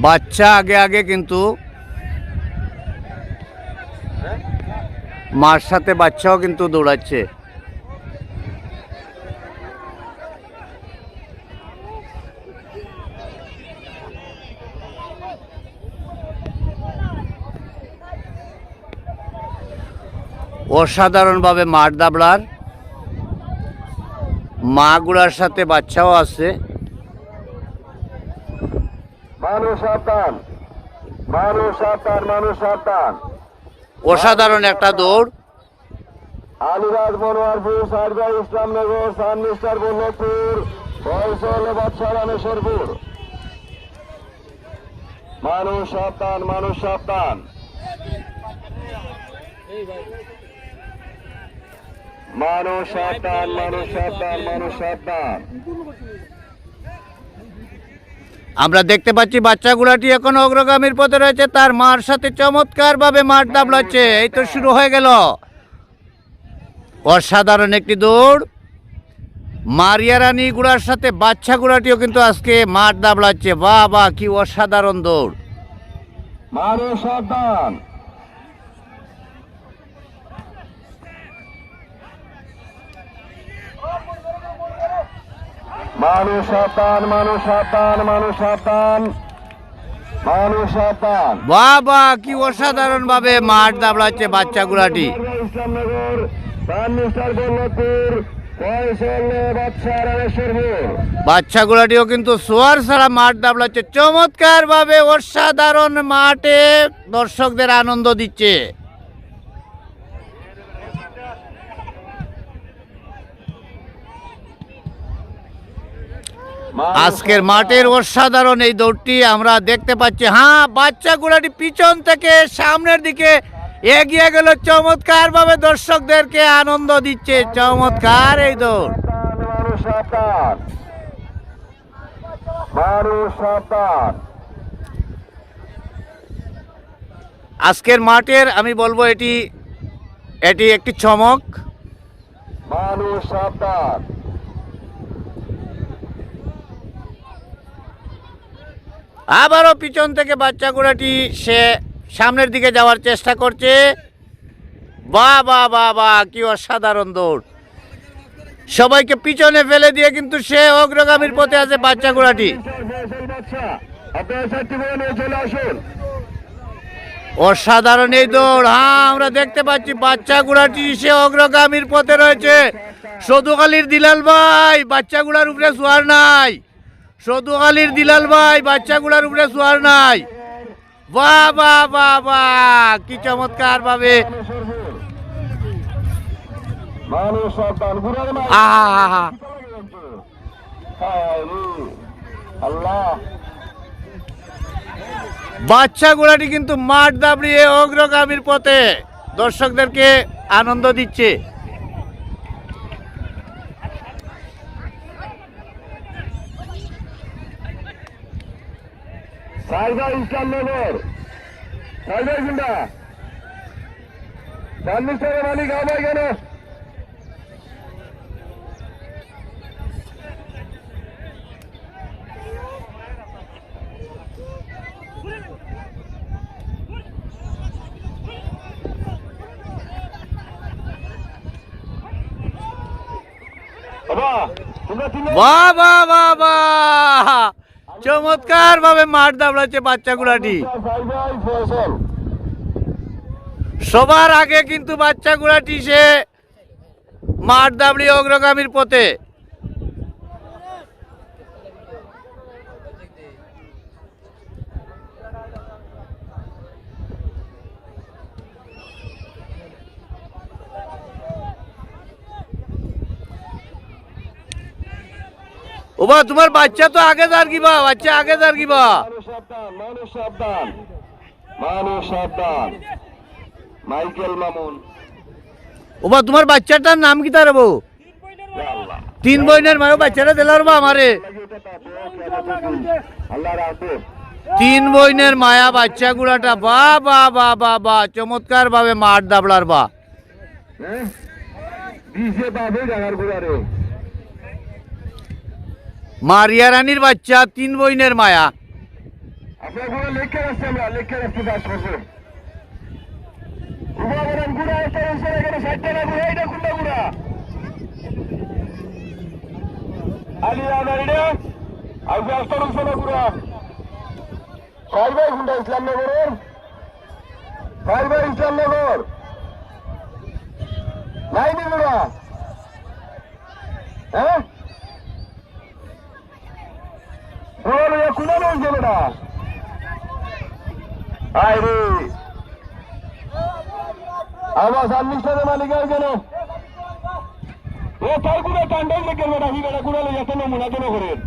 বাচ্চা আগে আগে কিন্তু মার সাথে বাচ্চাও কিন্তু দৌড়াচ্ছে। অসাধারণভাবে মাঠ দাবড়ার মা গুড়ার সাথে বাচ্চাও আছে। অসাধারণ একটা দৌড়। আলিবাগ মনোয়ারপুর সারগাঁ ইসলামনগর সানমিস্টার বল্লভপুর ফয়সল বাদশা রামেশ্বরপুর। মানুষ সাবধান, মানুষ সাবধান, মানুষ সাবধান, মানুষ সাবধান, মানুষ সাবধান। আমরা দেখতে পাচ্ছি বাচ্চাগুলাটি এখন অগ্রগামীর পথে রয়েছে, তার মার সাথে চমৎকার ভাবে মাঠ দাবড়াচ্ছে। এই তো শুরু হয়ে গেল অসাধারণ একটি দৌড়। মারিয়া রানী গুড়ার সাথে বাচ্চা গুড়াটিও কিন্তু আজকে মাঠ দাবড়াচ্ছে। বাহ বাহ, কি অসাধারণ দৌড়। মানুষ সাবধান, মানুষ সাবধান, মানুষ সাবধান, মানুষ সাবধান, মানুষ সাবধান। বাহ বাহ, কি অসাধারণ ভাবে মাঠ দাবড়াচ্ছে বাচ্চা গুড়াটি। ইসলামনগর সানমিস্টার বল্লভপুর ফয়সল বাদশা রামেশ্বরপুর। বাচ্চা গুড়াটিও কিন্তু সোয়ার ছাড়া মাঠ দাবড়াচ্ছে চমৎকার ভাবে। অসাধারণ মাঠে দর্শকদের আনন্দ দিচ্ছে। আজকের মাঠের অসাধারণ এই দৌড়টি আমরা দেখতে পাচ্ছি। হ্যাঁ, বাচ্চা গুড়াটি পিছন থেকে সামনের দিকে এগিয়ে গেল, চমৎকার ভাবে দর্শকদেরকে আনন্দ দিচ্ছে। চমৎকার এই দৌড়। মানুষ সাবধান, মানুষ সাবধান। আজকের মাঠের আমি বলবো এটি একটি চমক। মানুষ সাবধান, আবারও পিছন থেকে বাচ্চা গুড়াটি সে সামনের দিকে যাওয়ার চেষ্টা করছে। বাহ বাহ বাহ বাহ, কি অসাধারণ দৌড়। সবাইকে পিছনে ফেলে দিয়ে কিন্তু সে অগ্রগামীর পথে আছে বাচ্চা গুড়াটি। অসাধারণ এই দৌড়। হ্যাঁ, আমরা দেখতে পাচ্ছি বাচ্চা গুড়াটি সে অগ্রগামীর পথে রয়েছে। সদুখালীর দিলাল ভাই বাচ্চা গুড়ার উপরে সোয়ার নাই। সদুখালীর দিলাল ভাই বাচ্চা গুড়ার উপরে সোয়ার নাই। বাহ বাহ বাহ বাহ, কি চমৎকার ভাবে। মানুষ সাবধান। আহা, আল্লাহ, বাচ্চা গুড়াটি কিন্তু মাঠ দাবড়িয়ে অগ্রগামীর পথে দর্শকদেরকে আনন্দ দিচ্ছে। সারগাঁ ইসলামনগর সারগাঁ গুন্ডা সানমিস্টারের মালিক আমায় কেন? বাহ বাহ বাহ বাহ, চমৎকার ভাবে মাঠ দাবড়াচ্ছে বাচ্চা গুড়াটি। সবার আগে কিন্তু বাচ্চা গুড়াটি সে মাঠ দাবড়িয়ে অগ্রগামীর পথে। ওবা, তোমার বাচ্চা তো আগে যার কিবা, বাচ্চা আগে যার কিবা। মানুষ সাবধান, মানুষ সাবধান, মানুষ সাবধান। মাইকেল মামুন। ওবা, তোমার বাচ্চাটার নাম কি তার বউ? তিন বইনের মায়ের বাচ্চাটা দিলার বা আমারে। আল্লাহ রাখবে। তিন বইনের মায়া বাচ্চা গুড়াটা। বা বা বা বা বা, চমৎকার ভাবে মাঠ দাবড়ার। বা মারিয়া রানীর বাচ্চা, তিন বইনের মায়া। আপনার গুলো লিখে রাখছি আমরা লিখে রাখছি কাজ করছে গুড়া বলেন গুড়া একটা হিসেবে এখানে 60 টাকা গুড়া এইটা কোনটা গুড়া আলিয়া নাইডে আজ আস্তার হিসেবে গুড়া সাইবা গুন্ডা ইসলামনগরের সাইবা ইসলামনগর নাইনি গুড়া হ্যাঁ বলো কোন হয়েছে বেটা আরে আমার সামনিস্টারের মালিক কেন ও তাই গুলো টান্ডাই লেগে বেটা হি বেটা গুলো লেগে নমুনা কেন করেন